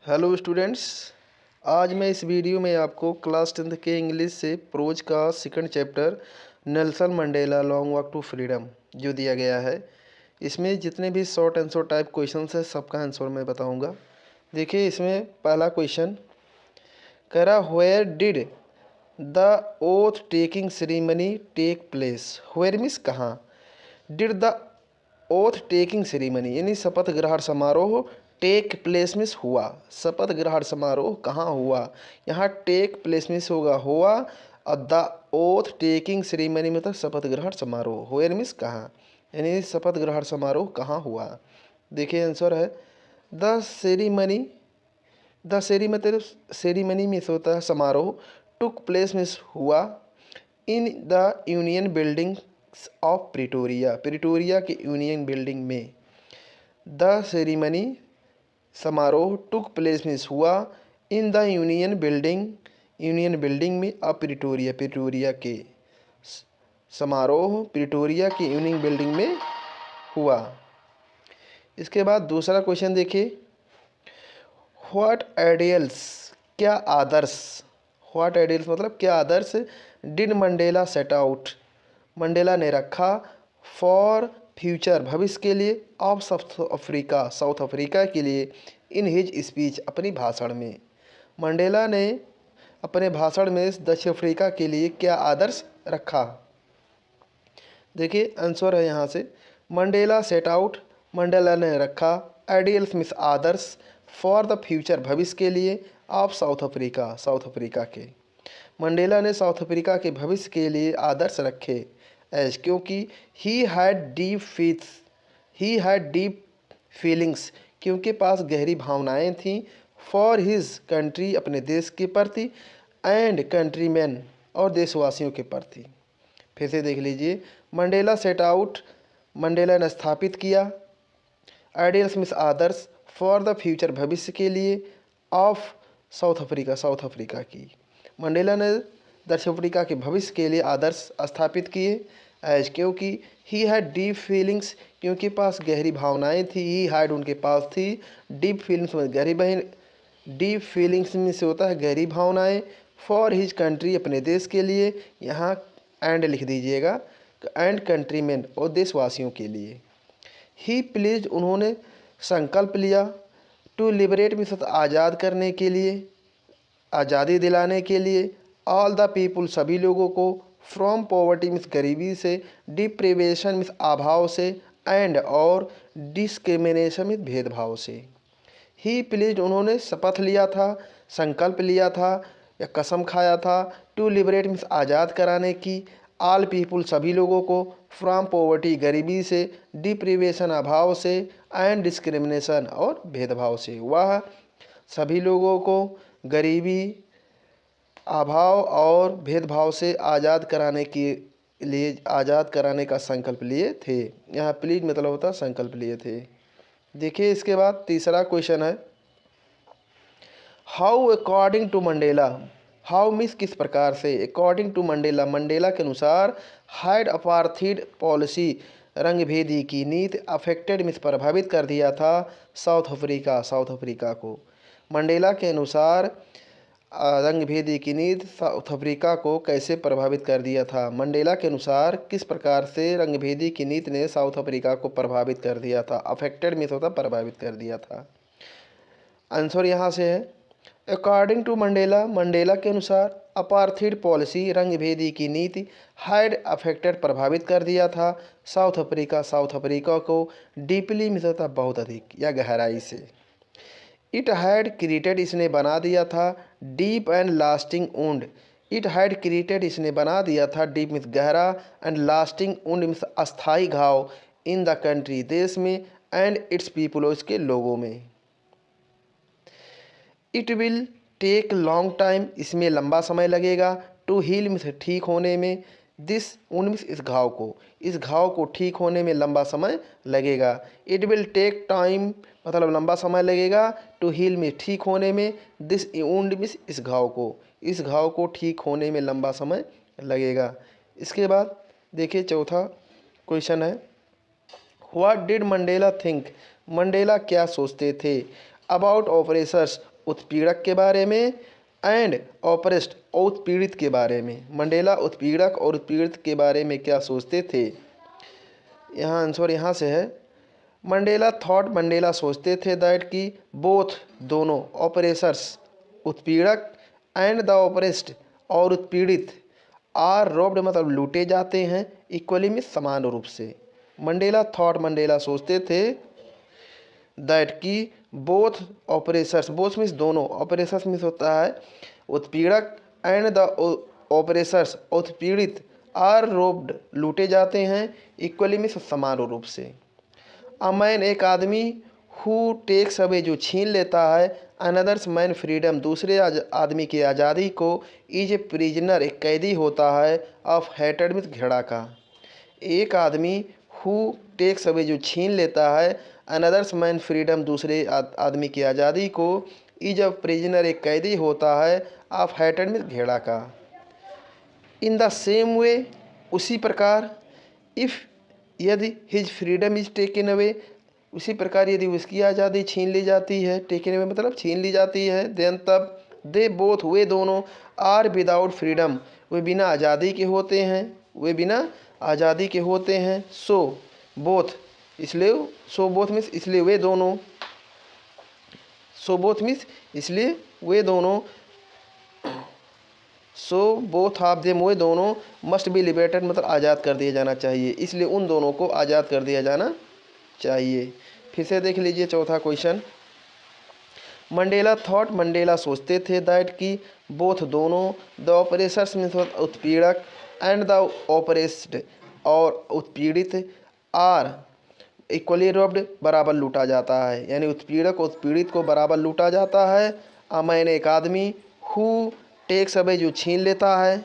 Hello students. आज मैं इस वीडियो में आपको क्लास 10th के इंग्लिश से प्रोज का second chapter Nelson Mandela long walk to freedom जो दिया गया है, इसमें जितने भी शॉर्ट आंसर टाइप क्वेश्चंस है सबका आंसर मैं बताऊंगा। देखिए, इसमें पहला क्वेश्चन कह रहा, where did the oath taking ceremony take place. Where means कहाँ, did the oath taking ceremony यानी शपथ ग्रहण समारोह टेक प्लेस मीन्स हुआ। शपथ ग्रहण समारोह कहाँ हुआ, यहाँ टेक प्लेस मीन्स होगा हुआ, और द ओथ टेकिंग सेरेमनी मतलब शपथ ग्रहण समारोह। वेयर मीन्स कहाँ, यानी शपथ ग्रहण समारोह कहाँ हुआ। देखिए आंसर है द सेरेमनी। द सेरी मतलब सेरेमनी मीन्स होता है समारोह, टुक प्लेस मीन्स हुआ, in the union building of Pretoria, Pretoria के यूनियन बिल्डिंग में। द सेरेमनी समारोह टुक प्लेस मीन्स हुआ, in the union building, union building में ऑफ प्रिटोरिया, प्रिटोरिया के समारोह प्रिटोरिया की यूनियन बिल्डिंग में हुआ। इसके बाद दूसरा क्वेश्चन देखिए, व्हाट आइडियल्स क्या आदर्श, व्हाट आइडियल्स मतलब क्या आदर्श did Mandela set out Mandela ने रखा फॉर फ्यूचर भविष्य के लिए of South Africa, South Africa के लिए इन हिज स्पीच अपनी भाषण में। मंडेला ने अपने भाषण में दक्षिण अफ्रीका के लिए क्या आदर्श रखा। देखिए आंसर है यहाँ से मंडेला सेट आउट, मंडेला ने रखा, आइडियल्स मीन्स आदर्श, फॉर द फ्यूचर भविष्य के लिए, of South Africa, South Africa के। मंडेला ने साउथ अफ्रीका के भविष्य के लिए आदर्श रखे एज क्योंकि he had deep feats, he had deep feelings क्योंकि पास गहरी भावनाएं थीं, फॉर हिज कंट्री अपने देश के प्रति, एंड कंट्रीमैन और देशवासियों के प्रति। फिर से देख लीजिए, मंडेला सेट आउट मंडेला ने स्थापित किया, आइडियल्स मीन्स आदर्श, फॉर द फ्यूचर भविष्य के लिए, of South Africa, South Africa की। मंडेला ने दक्षिण अफ्रीका के भविष्य के लिए आदर्श स्थापित किए एज क्योंकि ही हैड डीप फीलिंग्स क्योंकि पास गहरी भावनाएं थी, ही हैड उनके पास थी, डीप फीलिंग्स में गहरी बहन, डीप फीलिंग्स में से होता है गहरी भावनाएं, फॉर हिज कंट्री अपने देश के लिए, यहाँ एंड लिख दीजिएगा, एंड कंट्रीमैन और देशवासियों के लिए। ही प्लीज उन्होंने संकल्प लिया, टू लिबरेट मीन्स आज़ाद करने के लिए, आज़ादी दिलाने के लिए, ऑल द पीपुल सभी लोगों को, फ्रॉम पॉवर्टी मीन्स गरीबी से, डिप्रिवेशन मीन्स अभाव से, एंड और डिस्क्रिमिनेशन मीन्स भेदभाव से। ही प्लीज उन्होंने शपथ लिया था, संकल्प लिया था या कसम खाया था, टू लिबरेट मीन्स आज़ाद कराने की, ऑल पीपुल सभी लोगों को, फ्रॉम पॉवर्टी गरीबी से, डिप्रिवेशन अभाव से, एंड डिस्क्रिमिनेशन और भेदभाव से। वह सभी लोगों को गरीबी, अभाव और भेदभाव से आज़ाद कराने के लिए, आज़ाद कराने का संकल्प लिए थे। यहाँ प्लीज मतलब होता संकल्प लिए थे। देखिए इसके बाद तीसरा क्वेश्चन है, how according to Mandela, how means किस प्रकार से, अकॉर्डिंग टू मंडेला मंडेला के अनुसार, हाइड अपार्थीड पॉलिसी रंगभेदी की नीति, अफेक्टेड मीन्स प्रभावित कर दिया था, साउथ अफ्रीका, साउथ अफ्रीका को। मंडेला के अनुसार रंगभेदी की नीति साउथ अफ्रीका को कैसे प्रभावित कर दिया था। मंडेला के अनुसार किस प्रकार से रंगभेदी की नीति ने साउथ अफ्रीका को प्रभावित कर दिया था। अफेक्टेड मीन्स होता प्रभावित कर दिया था। आंसर यहाँ से है अकॉर्डिंग टू मंडेला मंडेला के अनुसार, अपार्थीड पॉलिसी रंगभेदी की नीति, हैड अफेक्टेड प्रभावित कर दिया था, साउथ अफ्रीका, साउथ अफ्रीका को, डीपली मीन्स होता बहुत अधिक या गहराई से। इट हैड क्रिएटेड इसने बना दिया था, deep and lasting wound, it had created इसने बना दिया था, डीप मीन्स गहरा, एंड लास्टिंग वुंड मीन्स अस्थाई घाव, इन द कंट्री देश में, एंड इट्स पीपल उसके लोगों में। It will take long time इसमें लंबा समय लगेगा, टू हील मीन्स ठीक होने में, दिस वुंड मीन्स इस घाव को, इस घाव को ठीक होने में लंबा समय लगेगा। इट विल टेक टाइम मतलब लंबा समय लगेगा, टू हील में ठीक होने में, दिस वुंड मीन्स इस घाव को, इस घाव को ठीक होने में लंबा समय लगेगा। इसके बाद देखिए चौथा क्वेश्चन है, what did Mandela think Mandela क्या सोचते थे, अबाउट ऑपरेशंस उत्पीड़क के बारे में, एंड ऑपरेस्ड उत्पीड़ित के बारे में। मंडेला उत्पीड़क और उत्पीड़ित के बारे में क्या सोचते थे? यहाँ आंसर यहाँ से है, मंडेला थॉट, मंडेला सोचते थे दैट कि बोथ दोनों ऑपरेसर्स उत्पीड़क एंड द ऑपरेस्ड और उत्पीड़ित आर रोब्ड मतलब लूटे जाते हैं इक्वली में समान रूप से। मंडेला थॉट, मंडेला सोचते थे दैट कि बोथ ऑपरेसर्स, बोथ मीन्स दोनों, ऑपरेसर्स मीन्स होता है उत्पीड़क, एंड द ऑपरेसर्स उत्पीड़ित आर रोब्ड लूटे जाते हैं इक्वली मीन्स समान रूप से। अमैन एक आदमी, हु टेक्स अवे जो छीन लेता है, अनदर्स मैन फ्रीडम दूसरे आदमी की आज़ादी को, इज ए प्रिजनर एक कैदी होता है, ऑफ हेटेड में घृणा का। एक आदमी हु टेक्स अवे जो छीन लेता है, अनदर्स मैन फ्रीडम दूसरे आदमी की आज़ादी को, इज अ प्रिजनर एक कैदी होता है, ऑफ हेटेड में घृणा का। इन द सेम वे उसी प्रकार, इफ़ यदि his freedom is taken away उसी प्रकार यदि उसकी आज़ादी छीन ली जाती है, टेकन अवे मतलब छीन ली जाती है, देन तब दे बोथ वे दोनों आर विदाउट फ्रीडम वे बिना आज़ादी के होते हैं, वे बिना आज़ादी के होते हैं। सो बोथ इसलिए, सो बोथ मीन्स इसलिए वे दोनों, सो बोथ मीन्स इसलिए वे दोनों, सो बोथ ऑफ देम वे दोनों मस्ट बी लिबरेटेड मतलब आज़ाद कर दिया जाना चाहिए, इसलिए उन दोनों को आज़ाद कर दिया जाना चाहिए। फिर से देख लीजिए चौथा क्वेश्चन। मंडेला थॉट, मंडेला सोचते थे दैट कि बोथ दोनों, द ऑपरेसर्स मीन्स उत्पीड़क, एंड द ऑपरेस्ड और उत्पीड़ित, आर इक्वली रोब्ड बराबर लूटा जाता है, यानी उत्पीड़क उत्पीड़ित को बराबर लूटा जाता है। अमैन एक आदमी, हु टेक्स अवे जो छीन लेता है,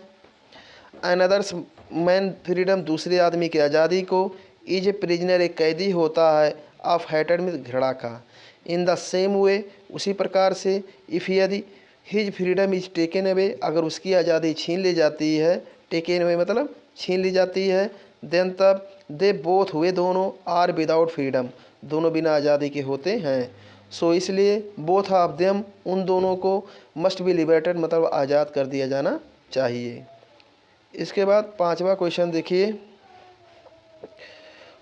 अनदर्स मैन फ्रीडम दूसरे आदमी की आज़ादी को, इज ए प्रिजनर एक कैदी होता है, ऑफ हेटेड में घृणा का। इन द सेम वे उसी प्रकार से, इफ़ यदि his freedom is taken away अगर उसकी आज़ादी छीन ली जाती है, टेकन अवे मतलब छीन ली जाती है, देन तब दे बोथ वे दोनों आर विदाउट फ्रीडम दोनों बिना आज़ादी के होते हैं। सो इसलिए बोथ ऑफ देम उन दोनों को मस्ट बी लिबरेटेड मतलब आज़ाद कर दिया जाना चाहिए। इसके बाद पांचवा क्वेश्चन देखिए,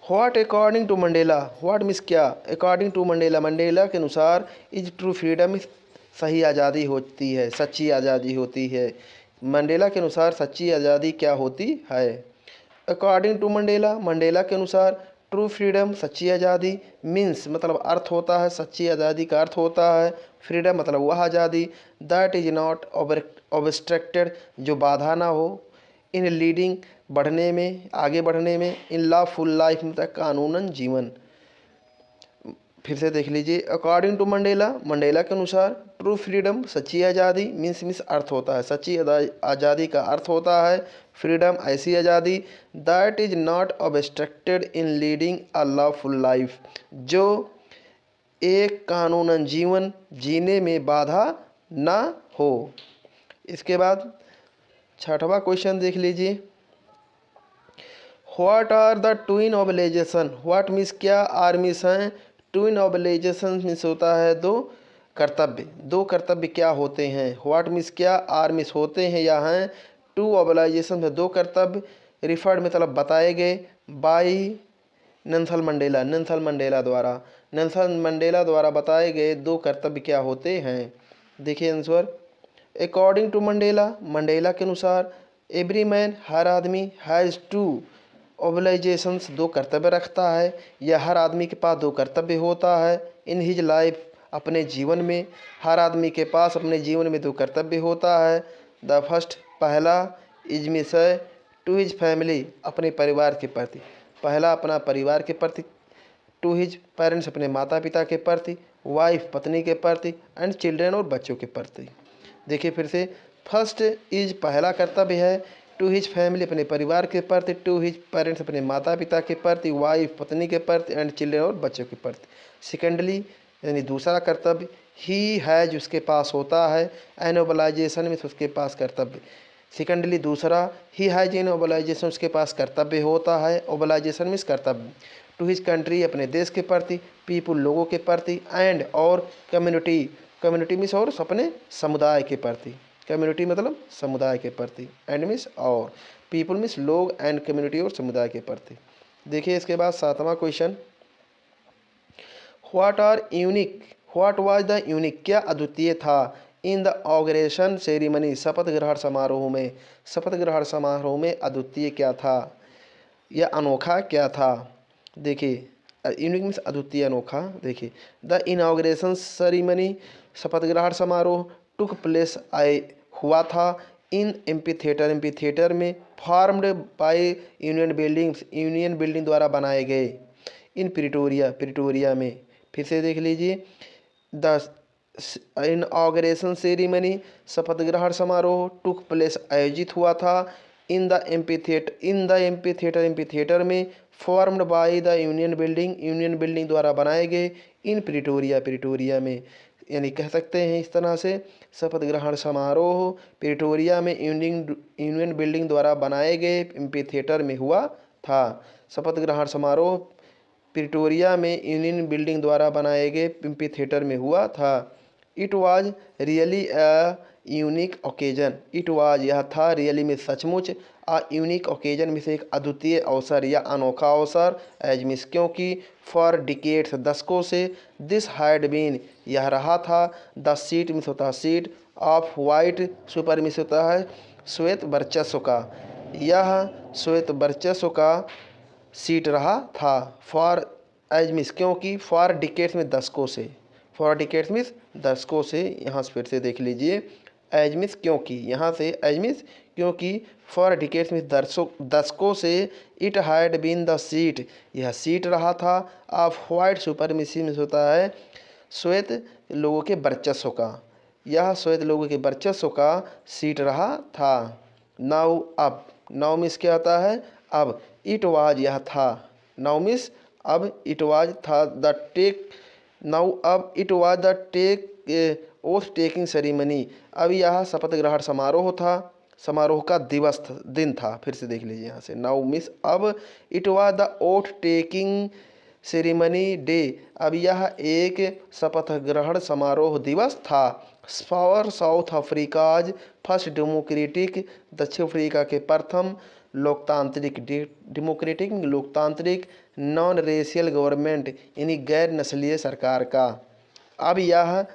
what according to Mandela, what means क्या, अकॉर्डिंग टू मंडेला मंडेला के अनुसार इज ट्रू फ्रीडम सही आज़ादी होती है, सच्ची आज़ादी होती है। मंडेला के अनुसार सच्ची आज़ादी क्या होती है? अकॉर्डिंग टू मंडेला मंडेला के अनुसार ट्रू फ्रीडम सच्ची आज़ादी मीन्स मतलब अर्थ होता है, सच्ची आज़ादी का अर्थ होता है फ्रीडम मतलब वह आज़ादी, दैट इज नॉट ऑब्स्ट्रक्टेड जो बाधा ना हो, इन लीडिंग बढ़ने में, आगे बढ़ने में, इन लॉफुल लाइफ मतलब कानूनन जीवन। फिर से देख लीजिए, अकॉर्डिंग टू मंडेला मंडेला के अनुसार ट्रू फ्रीडम सच्ची आज़ादी मीन्स अर्थ होता है, सच्ची आज़ादी का अर्थ होता है फ्रीडम ऐसी आज़ादी, that is not obstructed in leading a lawful life जो एक कानूनन जीवन जीने में बाधा ना हो। इसके बाद छठवां क्वेश्चन देख लीजिए, what are the twin obligation, what means क्या, आर मीन्स हैं, ट्विन ऑब्लिगेशन मीन्स होता है दो कर्तव्य, दो कर्तव्य क्या होते हैं। व्हाट मीन्स क्या, आर मीन्स होते हैं या हैं, टू ऑब्लिगेशन में दो कर्तव्य, रिफर्ड मतलब बताए गए, by Nelson Mandela, Nelson Mandela द्वारा, नेल्सन मंडेला द्वारा बताए गए दो कर्तव्य क्या होते हैं। देखिए answer, according to Mandela Mandela के अनुसार एवरी मैन हर आदमी हैज़ टू ऑब्लिगेशंस दो कर्तव्य रखता है, या हर आदमी के पास दो कर्तव्य होता है, इन हिज लाइफ अपने जीवन में, हर आदमी के पास अपने जीवन में दो कर्तव्य होता है। द फर्स्ट पहला, इज मिस है टू हिज फैमिली अपने परिवार के प्रति, पहला अपना परिवार के प्रति, टू हिज पेरेंट्स अपने माता पिता के प्रति, वाइफ पत्नी के प्रति, एंड चिल्ड्रेन और बच्चों के प्रति। देखिए फिर से, फर्स्ट इज पहला कर्तव्य है, टू हिज फैमिली अपने परिवार के प्रति, टू हिज पेरेंट्स अपने माता पिता के प्रति, वाइफ पत्नी के प्रति, एंड चिल्ड्रेन और बच्चों के प्रति। सेकेंडली यानी दूसरा कर्तव्य, ही हैज उसके पास होता है, एन ऑब्लिगेशन में उसके पास कर्तव्य। सेकेंडली दूसरा, ही हैज एन ऑब्लिगेशन उसके पास कर्तव्य होता है, ऑब्लिगेशन में कर्तव्य, टू हिज कंट्री अपने देश के प्रति, पीपुल लोगों के प्रति, एंड और कम्युनिटी कम्युनिटी मीन्स और अपने समुदाय के प्रति, कम्युनिटी मतलब समुदाय के प्रति, एंड मीन्स और, पीपल मीन्स लोग, एंड कम्युनिटी और समुदाय के प्रति। देखिए इसके बाद 7वां question, what was the unique, क्या अद्वितीय था, इन द ऑगरेशन सेरेमनी, शपथ ग्रहण समारोह में, शपथ ग्रहण समारोह में अद्वितीय क्या था या अनोखा क्या था। देखिए यूनिक मीन्स अद्वितीय अनोखा। देखिए द इनाग्रेशन सेरेमनी, शपथ ग्रहण समारोह, टुक प्लेस आए हुआ था इन एम्पी थिएटर में, फॉर्म्ड बाय यूनियन बिल्डिंग द्वारा बनाए गए, इन प्रिटोरिया में। फिर से देख लीजिए, द इनऑगरेशन सेरेमनी, शपथ ग्रहण समारोह, टुक प्लेस आयोजित हुआ था इन द एम्पी थिएटर में, formed by the union building द्वारा बनाए गए, इन प्रिटोरिया में। यानी कह सकते हैं इस तरह से, शपथ ग्रहण समारोह प्रिटोरिया में यूनियन बिल्डिंग द्वारा बनाए गए एम्पी थिएटर में हुआ था। शपथ ग्रहण समारोह प्रिटोरिया में यूनियन बिल्डिंग द्वारा बनाए गए एम्पी थिएटर में हुआ था। It was really a unique occasion, it was यह था, रियली में सचमुच, अ यूनिक ओकेजन में से एक अद्वितीय अवसर या अनोखा अवसर, एज मिस क्योंकि, फॉर डिकेट्स दशकों से, दिस हैड बीन यह रहा था, द सीट मिस होता है seat, of white super miss होता है श्वेत वर्चस्व का, यह श्वेत वर्चस्व का सीट रहा था। फॉर एज मिस क्योंकि, फॉर डिकेट्स में दशकों से, फॉर डिकेट्स मीन्स दशकों से, यहाँ से फिर से देख लीजिए, एज मिस क्योंकि, यहाँ से एज मिस क्योंकि, फॉर डिकेट्स मीन्स दशकों से, it had been the seat यह सीट रहा था, ऑफ वाइट सुपरमेसी में होता है श्वेत लोगों के वर्चस्व का, यह श्वेत लोगों के वर्चस्व का सीट रहा था। नाउ अब, नाउ मिस क्या आता है अब, इट वाज यह था, नाउ मिस अब, इट वाज था द टेक, नाउ अब it was the take oath taking ceremony, अब यह शपथ ग्रहण समारोह था, समारोह का दिन था। फिर से देख लीजिए यहाँ से, नाउ मिस अब, it was the oath taking ceremony day, अब यह एक शपथ ग्रहण समारोह दिवस था, for south Africa's first democratic, दक्षिण अफ्रीका के प्रथम लोकतांत्रिक, लोकतांत्रिक नॉन रेशियल गवर्नमेंट, यानी गैर नस्लीय सरकार का। अब यह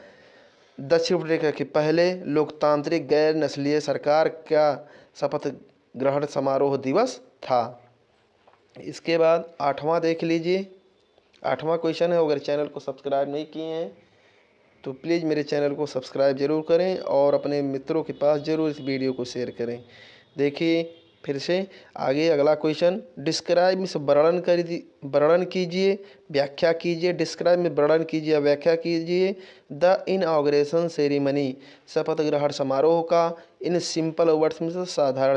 दक्षिण अफ्रीका के पहले लोकतांत्रिक गैर नस्लीय सरकार का शपथ ग्रहण समारोह दिवस था। इसके बाद 8वां देख लीजिए, 8वां क्वेश्चन है, अगर चैनल को सब्सक्राइब नहीं किए हैं तो प्लीज़ मेरे चैनल को सब्सक्राइब जरूर करें और अपने मित्रों के पास ज़रूर इस वीडियो को शेयर करें। देखिए फिर से आगे अगला क्वेश्चन, डिस्क्राइब में वर्णन कीजिए, व्याख्या कीजिए, डिस्क्राइब में वर्णन कीजिए, व्याख्या कीजिए, द इनऑगरेशन सेरेमनी, शपथ ग्रहण समारोह का, इन सिंपल वर्ड्स में, साधारण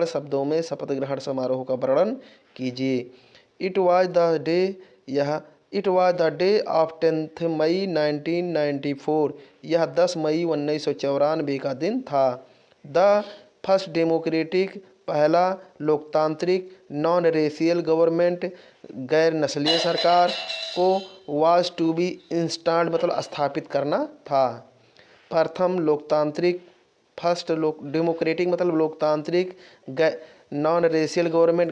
शब्दों में शपथ ग्रहण समारोह का वर्णन कीजिए। इट वाज द डे, यह it was the day of 10 मई 1994, यह 10 मई 1994 का दिन था। द फर्स्ट डेमोक्रेटिक, पहला लोकतांत्रिक, नॉन रेशियल गवर्नमेंट, गैर नस्लीय सरकार को, वाज टू बी इंस्टॉल्ड मतलब स्थापित करना था। प्रथम लोकतांत्रिक, फर्स्ट डेमोक्रेटिक मतलब लोकतांत्रिक, नॉन रेशियल गवर्नमेंट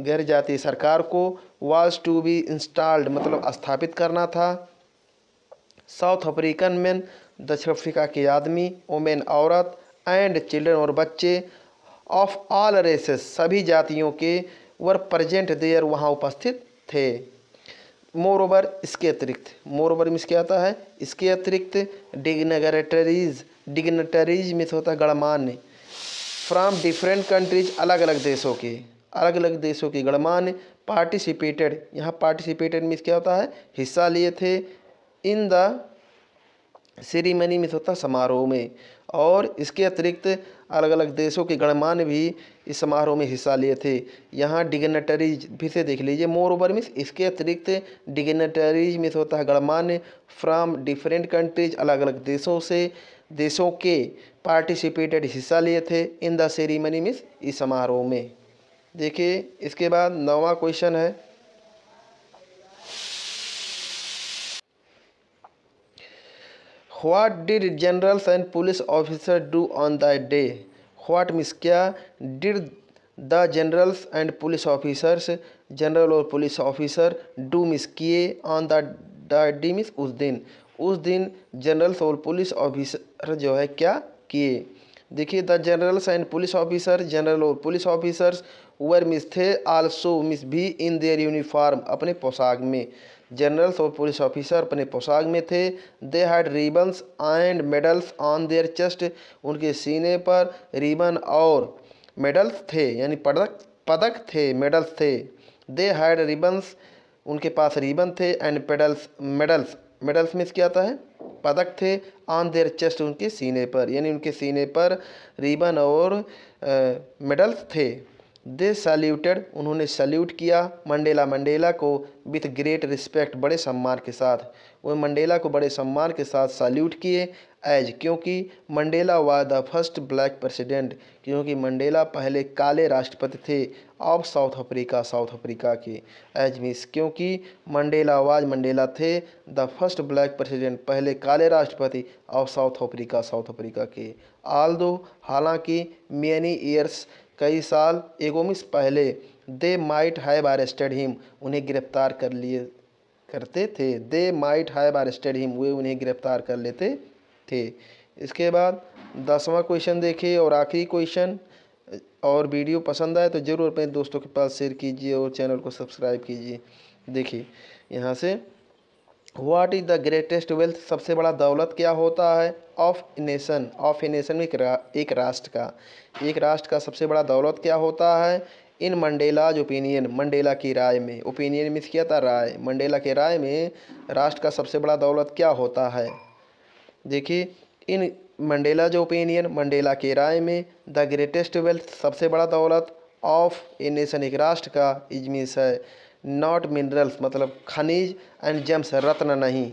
गैर जातीय सरकार को, वाज टू बी इंस्टॉल्ड मतलब स्थापित करना था। साउथ अफ्रीकन मैन, दक्षिण अफ्रीका के आदमी, वोमेन औरत, एंड चिल्ड्रन और बच्चे, ऑफ ऑल रेसेस सभी जातियों के, वर प्रेजेंट देयर वहाँ उपस्थित थे। मोर ओवर इसके अतिरिक्त, मोर ओवर में क्या आता है इसके अतिरिक्त, डिग्नेटरीज में होता है गणमान्य, फ्रॉम डिफरेंट कंट्रीज अलग अलग देशों के गणमान्य, पार्टिसिपेटेड, यहाँ पार्टिसिपेटेड में क्या होता है हिस्सा लिए थे, इन द सेरेमनी में होता समारोह में, और इसके अतिरिक्त अलग अलग देशों के गणमान्य भी इस समारोह में हिस्सा लिए थे। यहाँ डिग्नेटरीज फिर से देख लीजिए, मोर ओवर मीन्स इसके अतिरिक्त, डिग्नेटरीज में होता है गणमान्य, फ्रॉम डिफरेंट कंट्रीज अलग अलग देशों के, पार्टिसिपेटेड हिस्सा लिए थे, इन द सेरेमनी मीन्स इस समारोह में। देखिए इसके बाद 9वां क्वेश्चन है, what did generals and police officer do on that day. What means क्या, did the generals and police officers, general और पुलिस ऑफिसर, डू मीन्स किए, ऑन द डे मीन्स उस दिन जनरल्स और पुलिस ऑफिसर जो है क्या किए। देखिए the generals and police officer, general और पुलिस ऑफिसर्स, वर मिस थे, आल्सो मिस भी, इन देयर यूनिफॉर्म अपने पोशाक में। जनरल्स और पुलिस ऑफिसर अपने पोशाक में थे। They had ribbons and medals on their chest, उनके सीने पर रिबन और मेडल्स थे, यानी पदक पदक थे, मेडल्स थे। दे हैड रिबन्स, उनके पास रिबन थे, एंड पेडल्स मेडल्स, मेडल्स में क्या आता है, पदक थे, ऑन देयर चेस्ट उनके सीने पर, यानी उनके सीने पर रिबन और मेडल्स थे। दे सैल्यूटेड, उन्होंने सैल्यूट किया, मंडेला, मंडेला को, विथ ग्रेट रिस्पेक्ट, बड़े सम्मान के साथ, वो मंडेला को बड़े सम्मान के साथ सैल्यूट किए। एज, क्योंकि Mandela was the first black president, क्योंकि मंडेला पहले काले राष्ट्रपति थे, of South Africa, South Africa के। एज मीन्स क्योंकि मंडेला वाज, मंडेला थे, द फर्स्ट ब्लैक प्रेसिडेंट, पहले काले राष्ट्रपति, of South Africa, South Africa के। आल्दो, हालांकि, मैनी ईयर्स, कई साल, एगो मीन्स पहले, they might have arrested him, उन्हें गिरफ्तार कर लिए करते थे। They might have arrested him, वे उन्हें गिरफ्तार कर लेते थे। इसके बाद 10वां क्वेश्चन देखिए और आखिरी क्वेश्चन। और वीडियो पसंद आए तो ज़रूर अपने दोस्तों के पास शेयर कीजिए और चैनल को सब्सक्राइब कीजिए। देखिए यहाँ से, what is the greatest wealth, सबसे बड़ा दौलत क्या होता है, of nation, of a nation में एक राष्ट्र का, एक राष्ट्र का सबसे बड़ा दौलत क्या होता है। इन मंडेलाज ओपिनियन, मंडेला की राय में, ओपिनियन मीन्स क्या था, राय, मंडेला के राय में राष्ट्र का सबसे बड़ा दौलत क्या होता है। देखिए इन मंडेला जो ओपिनियन, मंडेला के राय में, द ग्रेटेस्ट वेल्थ, सबसे बड़ा दौलत, ऑफ ए नेशन, एक राष्ट्र का, इज मीन्स है नॉट मिनरल्स, मतलब खनिज, एंड जेम्स, रत्न नहीं।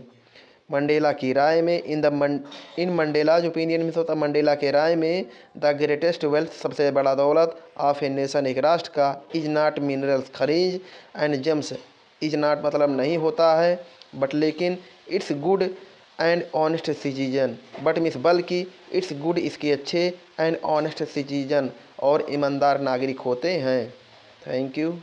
मंडेला की राय में, इन मंडेलाज ओपिनियन में होता, मंडेला के राय में, द ग्रेटेस्ट वेल्थ, सबसे बड़ा दौलत, ऑफ ए नेशन, एक राष्ट्र का, इज नॉट मिनरल्स, खनिज, एंड जेम्स, इज नॉट मतलब नहीं होता है, बट लेकिन, it's good and honest citizen, but means बल्कि, इट्स गुड इसके अच्छे, एंड ऑनेस्ट सिटीजन और ईमानदार नागरिक होते हैं। Thank you.